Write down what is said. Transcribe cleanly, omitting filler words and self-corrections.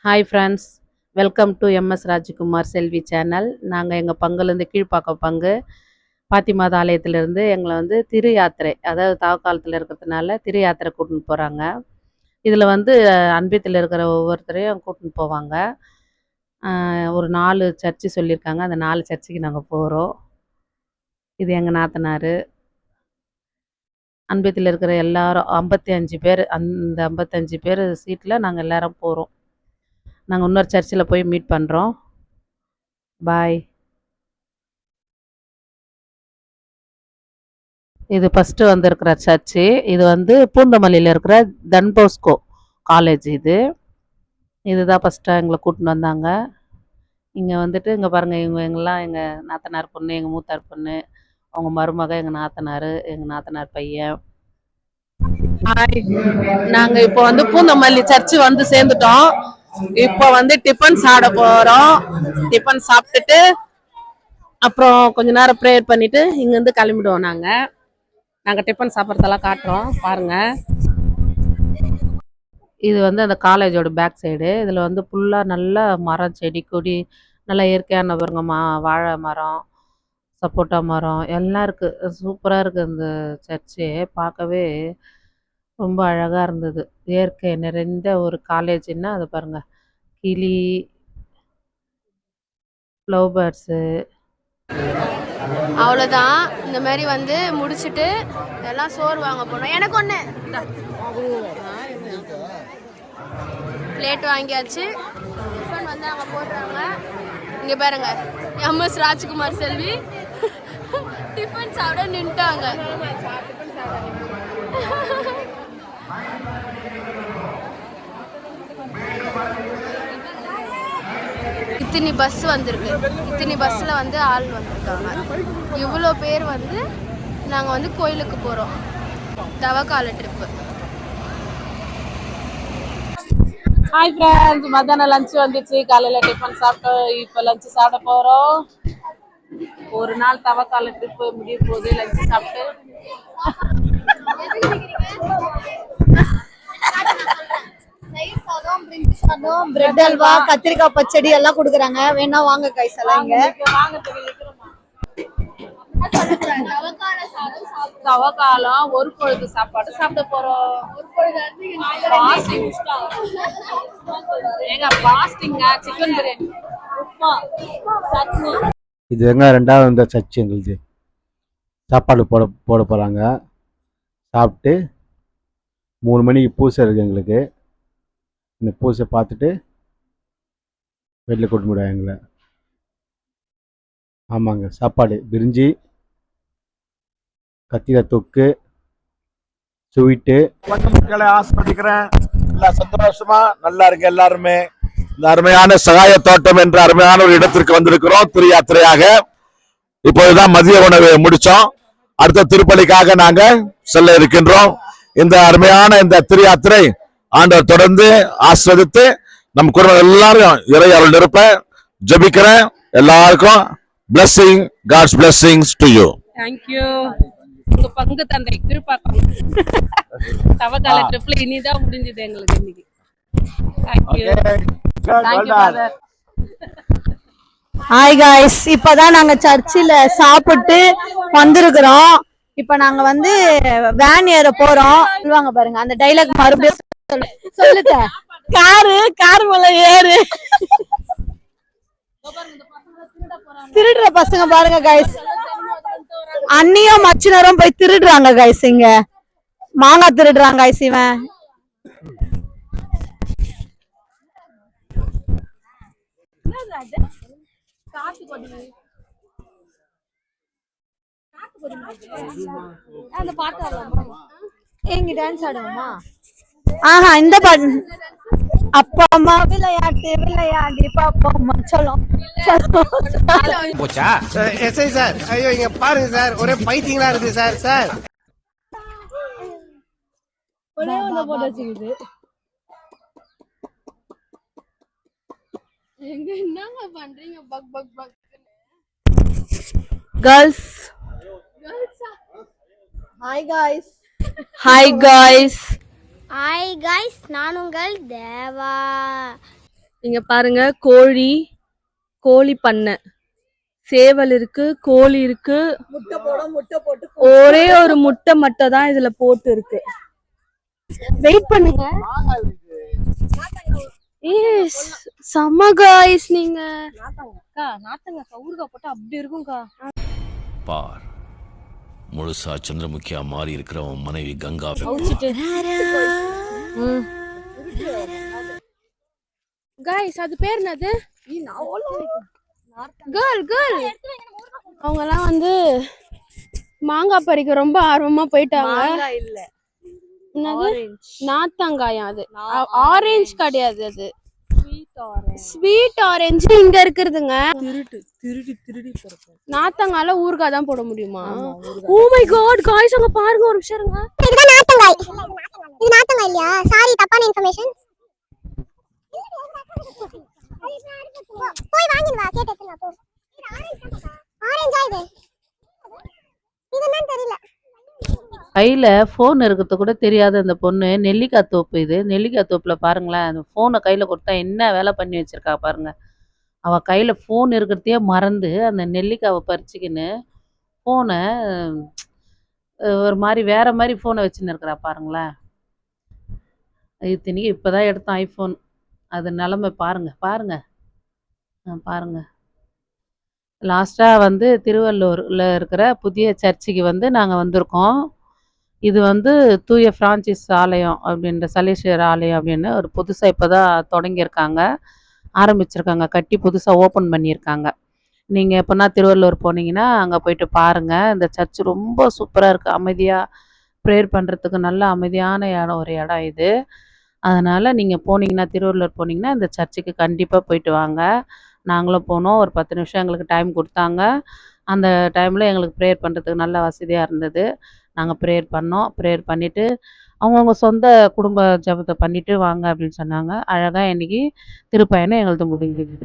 Hi friends, welcome to MS Rajkumar Selvi channel. நாங்கள் எங்கள் பங்குலேருந்து கீழ்ப்பாக்கம் பங்கு பாத்திமாத ஆலயத்திலேருந்து எங்களை வந்து திரு யாத்திரை, அதாவது தவக்காலத்தில் இருக்கிறதுனால திரு யாத்திரை கூட்டின்னு போகிறாங்க. இதில் வந்து அன்பியத்தில் இருக்கிற ஒவ்வொருத்தரையும் கூட்டின்னு போவாங்க. ஒரு 4 சர்ச்சு சொல்லியிருக்காங்க. அந்த 4 சர்ச்சுக்கு நாங்கள் போகிறோம். இது எங்கள் நாத்தனார். அன்பியத்தில் இருக்கிற எல்லாரும் 55 பேர், அந்த 55 பேர் சீட்டில் நாங்கள் எல்லாரும் போகிறோம். நாங்கள் இன்னொரு சர்ச்சில் போய் மீட் பண்ணுறோம். பாய். இது ஃபஸ்ட்டு வந்திருக்கிற சர்ச்சு. இது வந்து பூந்தமல்லியில் இருக்கிற தன்போஸ்கோ காலேஜ். இதுதான் ஃபஸ்ட்டாக எங்களை கூட்டின்னு வந்தாங்க. இங்கே வந்துட்டு இங்கே பாருங்கள், எங்கெல்லாம் எங்கள் நாத்தனார் பொண்ணு, எங்கள் மூத்தார் பொண்ணு, அவங்க மருமக, எங்கள் நாத்தனார், எங்கள் நாத்தனார் பையன். ஹாய், நாங்கள் இப்போ வந்து பூந்தமல்லி சர்ச்சு வந்து சேர்ந்துட்டோம். இப்போ வந்து டிஃபன் சாப்பிட போகிறோம். டிஃபன் சாப்பிட்டுட்டு அப்புறம் கொஞ்ச நேரம் ப்ரேயர் பண்ணிவிட்டு இங்கேருந்து கிளம்பிடுவோம். நாங்கள் டிஃபன் சாப்பிட்றதெல்லாம் காட்டுறோம் பாருங்கள். இது வந்து அந்த காலேஜோட பேக் சைடு. இதில் வந்து ஃபுல்லாக நல்ல மரம், செடி, கொடி, நல்லா இயற்கையான பாருங்க. வாழை மரம், சப்போட்டா மரம் எல்லாம் இருக்குது. சூப்பராக இருக்குது இந்த சர்ச்சு. பார்க்கவே ரொம்ப அழகாக இருந்தது. இயற்கை நிறைந்த ஒரு காலேஜுன்னா அது பாருங்கள். கிளி, லவ் பேர்ட்ஸு. அவ்வளோதான். இந்த மாதிரி வந்து முடிச்சுட்டு எல்லாம் சோறு வாங்க போனோம். எனக்கு ஒன்று பிளேட் வாங்கியாச்சு. டிஃபன் வந்து அங்கே போடுறாங்க. இங்கே பாருங்க, எம்எஸ் ராஜ்குமார் செல்வி டிஃபன் சாப்பிட நின்ட்டாங்க. இத்தனி பஸ் வந்திருக்கு. இத்தனி பஸ்ஸில் வந்து ஆள் வந்திருக்காங்க. இவ்வளோ பேர் வந்து நாங்கள் வந்து கோயிலுக்கு போகிறோம். தவக்கால ட்ரிப்பு. ஹாய் ஃப்ரெண்ட்ஸ், மத்தியானம் லஞ்சு வந்துச்சு. காலையில் டிஃபன் சாப்பிட்டோம். இப்போ லஞ்சு சாப்பிட போகிறோம். ஒரு நாள் தவக்கால ட்ரிப்பு முடிய போகுது. லஞ்சு சாப்பிட்டு பிரெட் அல்வா, கத்திரிக்காய் பச்சடி எல்லாம் குடுக்குறாங்க. வேணா வாங்க கைஸ் எல்லாம் இங்க. தவக்காலம் ஒரு பொழுது சாப்பாடு சாப்பிட போறோம். சிக்கன் பிரியாணி, உப்புமா, சட்னி. இது எங்க ரெண்டாவது இந்த சர்ச்சு எங்களுக்கு சாப்பாடு போட போகிறாங்க. சாப்பிட்டு 3 மணிக்கு பூசை இருக்குது எங்களுக்கு. இந்த பூசை பார்த்துட்டு வெளியில் கூட்டு முடியாது எங்களை. ஆமாங்க, சாப்பாடு பிரிஞ்சி, கத்திரிக்காய் தொக்கு, ஸ்வீட்டு. மக்களை ஆஸ்வதிக்கிறேன். நல்லா சந்தோஷமா நல்லா இருக்கு எல்லாருமே. இந்த அருமையான சகாய தோட்டம் என்ற அருமையான ஒரு இடத்திற்கு வந்திருக்கிறோம் திரு யாத்திரையாக. இப்போதுதான் மதிய உணவு முடிச்சோம். அடுத்த திருப்பலிக்காக நாங்க செல்ல இருக்கின்றோம். இந்த அருமையான இந்த திரு யாத்திரை ஆண்டவர் தொடர்ந்து ஆஸ்வதித்து நம் குடும்பம் எல்லாரும் இறை அருள் இருப்ப ஜெபிக்கிறேன். எல்லாருக்கும் blessing, God's blessings to you. Thank you. உங்க பங்கு தந்தை கீழ்ப்பாக்கம் தவக்கால ட்ரிப்ல இனிதான் முடிஞ்சது எங்களுக்கு இன்னைக்கு. Thank you. Thank you father. Hi guys, இப்பதான் நாங்க சர்ச்சில் சாப்பிட்டு வந்திருக்கிறோம். இப்ப நாங்க வந்து வேன் ஏற போறோம். சொல்லுவாங்க பாருங்க அந்த டைலாக் மறுபடியும் சொல்லுங்க. கார் மேல ஏறு. திருடுற பசங்க பாருங்க கைஸ். அண்ணியும் மச்சினரும் போய் திருடுறாங்க கைஸ். இங்க மாங்காய் திருடுறாங்க கைஸ். இவன் அந்த பாட்டு ஆடுவோமா? எங்க டான்ஸ் ஆடுவோமா? ஆஹா, இந்த பாட்டு. அப்பா அம்மா விளையாடி பாப்போம் சொல்லும். போச்சா எஸ்ஐ சார்? ஐயோ இங்க பாருங்க சார், ஒரே பைத்தியங்களா இருக்கு சார். சார் ஒரே ஒண்ணு போட்டு வச்சுக்குது. எங்க என்னங்க பண்றீங்க? Buck buck buck. Girls. Hi guys. Hi guys. Hi guys, நான் உங்கள் தேவா. இங்க பாருங்க கோழி பண்ணை, சேவல் இருக்கு, கோழி இருக்கு. ஒரே ஒரு முட்டை மட்டும் தான் இதுல போட்டு இருக்கு. வெயிட் பண்ணுங்க. செம்ம காய்ஸ் நீங்க. நாத்தங்க ஊறுகாய் போட்டா அப்படி இருக்கும்க்கா. பார், முழுசா சந்திரமுகியா மாறி இருக்கிறவன் மனைவி கங்கா. காய்ஸ் அது பேர் என்னது? கேர்ள் அவங்கலாம் வந்து மாங்காய் பறிக்க ரொம்ப ஆர்வமா போயிட்டாங்க. இல்ல, என்னது? நாத்தங்காயா? அது ஆரஞ்சு கிடையாது, அது ஸ்வீட் ஆரஞ்சு இங்க இருக்குதுங்க. திருடி நாத்தங்கால ஊறுகாய் தான் போட முடியுமா? ஓ மை காட் காய்ஸ், அங்க பாருங்க, ஒரு நிமிஷம் இருங்க. இதுதான் நாத்தங்காய். இது நாத்தங்காய் இல்லையா? சாரி, தப்பான இன்ஃபர்மேஷன். போய் வாங்கிட்டு வா, கேட்டு எடுத்துட்டு வா போ. ஆரஞ்சா இது? இது என்னன்னு தெரியல. கையில் ஃபோன் இருக்கிறது கூட தெரியாத அந்த பொண்ணு நெல்லிக்காய் தோப்பு. இது நெல்லிக்காய் தோப்பில் பாருங்களேன், அந்த ஃபோனை கையில் கொடுத்தா என்ன வேலை பண்ணி வச்சிருக்கா பாருங்க. அவள் கையில் ஃபோன் இருக்கிறதையே மறந்து அந்த நெல்லிக்காவை பறிச்சுக்கின்னு ஃபோனை ஒரு மாதிரி வேற மாதிரி ஃபோனை வச்சுன்னு இருக்கிறா பாருங்களேன். இத்தனைக்கும் இப்போ தான் எடுத்தோம் ஐஃபோன். அது நிலமை பாருங்க பாருங்க. லாஸ்ட்டாக வந்து திருவள்ளூரில் இருக்கிற புதிய சர்ச்சுக்கு வந்து நாங்கள் வந்திருக்கோம். இது வந்து தூய பிரான்சிஸ் ஆலயம் அப்படின்ற சலேசியர் ஆலயம் அப்படின்னு ஒரு புதுசாக இப்போ தான் தொடங்கியிருக்காங்க, ஆரம்பிச்சிருக்காங்க, கட்டி புதுசாக ஓப்பன் பண்ணியிருக்காங்க. நீங்கள் எப்போனா திருவள்ளூர் போனீங்கன்னா அங்கே போயிட்டு பாருங்கள். இந்த சர்ச் ரொம்ப சூப்பராக இருக்குது, அமைதியாக ப்ரேயர் பண்ணுறதுக்கு நல்ல அமைதியான ஒரு இடம் இது. அதனால் நீங்கள் போனீங்கன்னா, திருவள்ளூர் போனீங்கன்னா இந்த சர்ச்சுக்கு கண்டிப்பாக போயிட்டு வாங்க. நாங்களும் போனோம், ஒரு 10 நிமிஷம் எங்களுக்கு டைம் கொடுத்தாங்க. அந்த டைமில் எங்களுக்கு ப்ரேயர் பண்ணுறதுக்கு நல்ல வசதியாக இருந்தது. நாங்கள் ப்ரேயர் பண்ணோம். ப்ரேயர் பண்ணிவிட்டு அவங்கவுங்க சொந்த குடும்ப ஜெபத்தை பண்ணிவிட்டு வாங்க அப்படின்னு சொன்னாங்க. அழகாக இன்றைக்கி திருப்பயணம் எங்களுது முடிஞ்சுது.